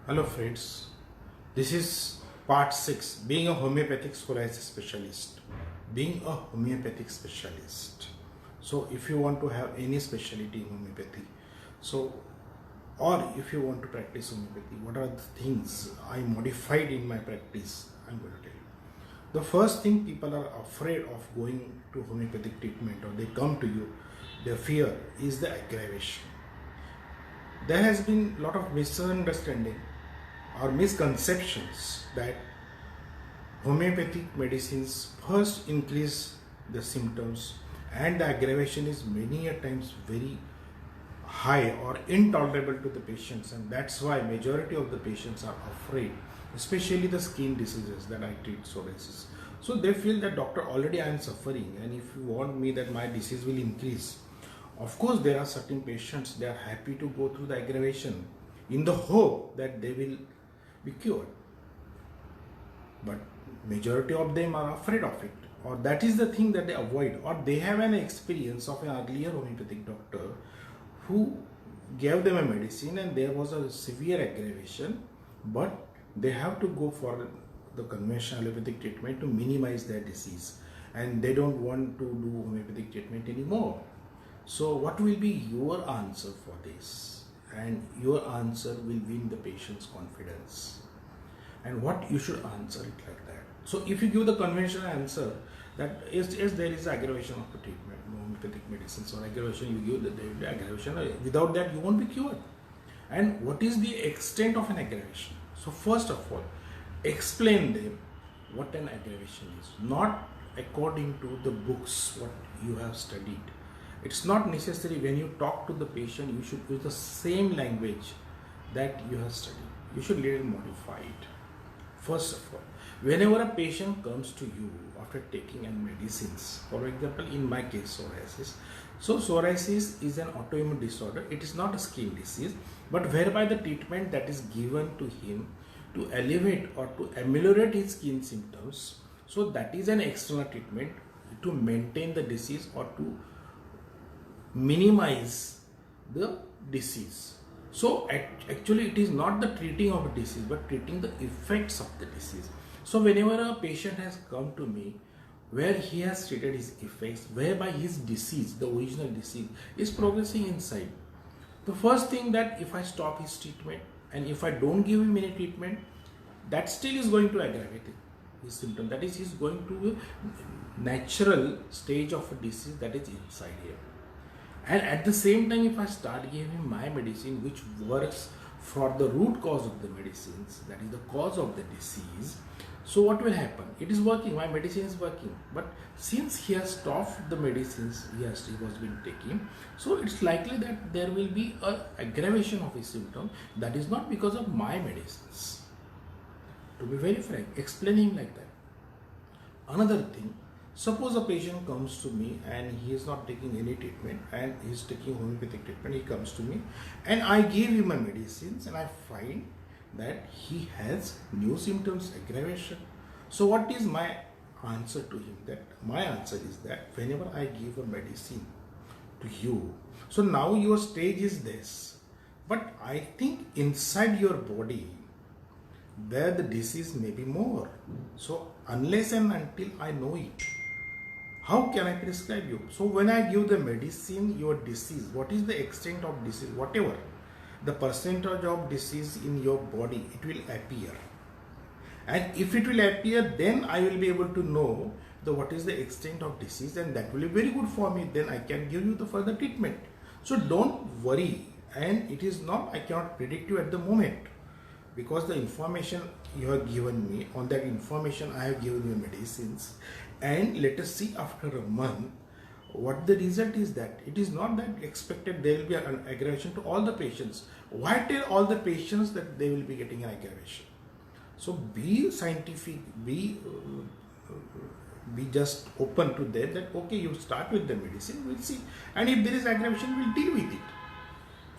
Hello friends, this is part 6, being a homeopathic psoriasis specialist. Being a homeopathic specialist. So if you want to have any specialty in homeopathy, or if you want to practice homeopathy, what are the things I modified in my practice, I'm going to tell you. The first thing, people are afraid of going to homeopathic treatment, or they come to you, their fear is the aggravation. There has been a lot of misunderstanding or misconceptions that homeopathic medicines first increase the symptoms and the aggravation is many a times very high or intolerable to the patients, and that's why majority of the patients are afraid, especially the skin diseases that I treat, psoriasis. So they feel that, doctor, already I am suffering, and if you want me that my disease will increase. Of course, there are certain patients, they are happy to go through the aggravation in the hope that they will be cured, but majority of them are afraid of it, or that is the thing that they avoid, or they have an experience of an earlier homeopathic doctor who gave them a medicine and there was a severe aggravation, but they have to go for the conventional allopathic treatment to minimize their disease, and they don't want to do homeopathic treatment anymore. So what will be your answer for this? And your answer will win the patient's confidence. And what you should answer it like that. So if you give the conventional answer that is there is aggravation of the treatment, homeopathic medicines or aggravation, you give the aggravation, without that you won't be cured. And what is the extent of an aggravation? So first of all, explain them what an aggravation is, not according to the books what you have studied. It's not necessary when you talk to the patient, you should use the same language that you have studied. You should little modify it. First of all, whenever a patient comes to you after taking an medicines, for example, in my case, psoriasis. So psoriasis is an autoimmune disorder. It is not a skin disease, but whereby the treatment that is given to him to elevate or to ameliorate his skin symptoms. So that is an external treatment to maintain the disease or to minimize the disease. So actually it is not the treating of a disease, but treating the effects of the disease. So whenever a patient has come to me where he has treated his effects, whereby his disease, the original disease, is progressing inside, the first thing that if I stop his treatment and if I don't give him any treatment, that still is going to aggravate his symptom. That is, he is going to a natural stage of a disease that is inside here. And at the same time, if I start giving him my medicine which works for the root cause of the medicines, that is the cause of the disease, so what will happen? It is working, my medicine is working, but since he has stopped the medicines he was been taking, so it's likely that there will be an aggravation of his symptom. That is not because of my medicines. To be very frank, explain him like that. Another thing, suppose a patient comes to me and he is not taking any treatment and he is taking homeopathic treatment. He comes to me and I give him my medicines and I find that he has new symptoms, aggravation. So what is my answer to him? That my answer is that whenever I give a medicine to you, so now your stage is this, but I think inside your body there the disease may be more. So unless and until I know it, how can I prescribe you? So when I give the medicine, your disease, what is the extent of disease, whatever the percentage of disease in your body, it will appear. And if it will appear, then I will be able to know what is the extent of disease, and that will be very good for me. Then I can give you the further treatment. So don't worry. And it is not, I cannot predict you at the moment, because the information you have given me, on that information I have given you medicines, and let us see after a month what the result is. That it is not that expected there will be an aggravation to all the patients. Why tell all the patients that they will be getting an aggravation? So be scientific, be just open to that okay, you start with the medicine, we'll see, and if there is aggravation, we'll deal with it.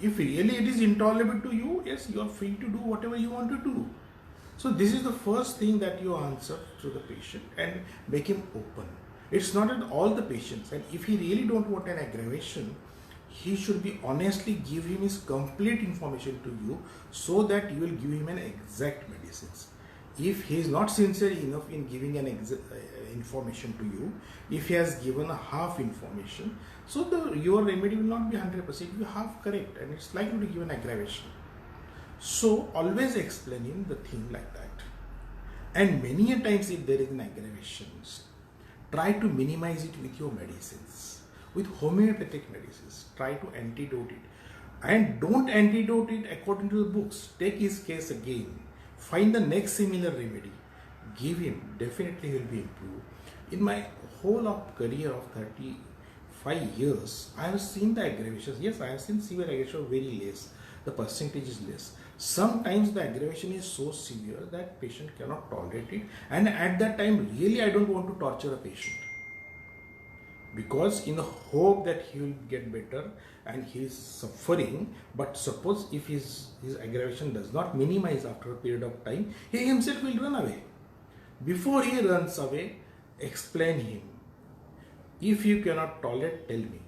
If really it is intolerable to you, yes, you are free to do whatever you want to do. So this is the first thing that you answer to the patient and make him open. It's not at all the patients, and if he really don't want an aggravation, he should be honestly give him his complete information to you, so that you will give him an exact medicines. If he is not sincere enough in giving an information to you, if he has given a half information, so your remedy will not be 100%, it will be half correct, and it's likely to give an aggravation. So always explain him the thing like that. And many a times, if there is an aggravation, try to minimize it with your medicines, with homeopathic medicines. Try to antidote it, and don't antidote it according to the books. Take his case again, find the next similar remedy, give him, definitely he will be improved. In my whole of career of 35 years, I have seen the aggravations. Yes, I have seen severe aggravation very less. The percentage is less. Sometimes the aggravation is so severe that patient cannot tolerate it, and at that time really I don't want to torture a patient, because in the hope that he will get better and he is suffering. But suppose if his aggravation does not minimize after a period of time, he himself will run away. Before he runs away, explain him. If you cannot tolerate, tell me,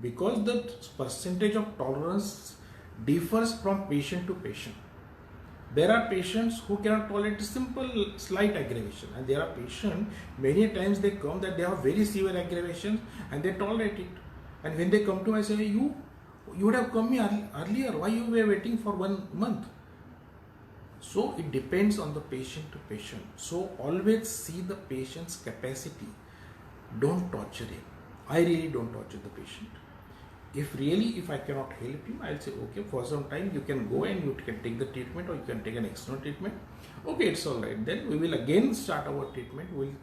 because the percentage of tolerance differs from patient to patient. There are patients who cannot tolerate simple slight aggravation, and there are patients, many times they come that they have very severe aggravations and they tolerate it. And when they come to me, I say, you would have come me earlier, why you were waiting for 1 month? So it depends on the patient to patient. So always see the patient's capacity. Don't torture him. I really don't torture the patient. If I cannot help you, I'll say, okay, for some time you can go and you can take the treatment, or you can take an external treatment. Okay, it's all right. Then we will again start our treatment. We'll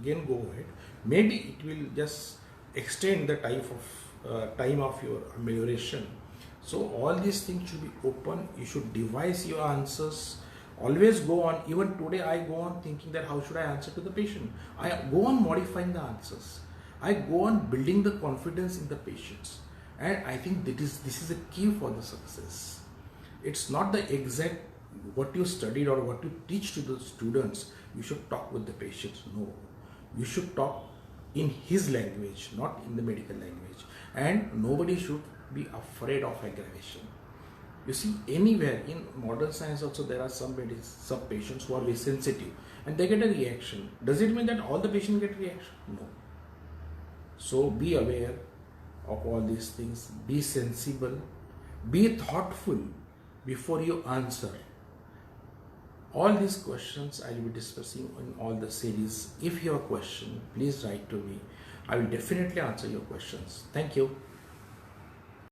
again go ahead. Maybe it will just extend the time of your amelioration. So all these things should be open. You should devise your answers. Always go on. Even today I go on thinking that how should I answer to the patient. I go on modifying the answers. I go on building the confidence in the patients. And I think this is a key for the success. It's not the exact what you studied or what you teach to the students. You should talk with the patients. No, you should talk in his language, not in the medical language. And nobody should be afraid of aggravation. You see, anywhere in modern science also there are some patients who are very sensitive and they get a reaction. Does it mean that all the patients get reaction? No. So be aware of all these things. Be sensible, be thoughtful before you answer. All these questions I will be discussing in all the series. If you have a question, please write to me. I will definitely answer your questions. Thank you.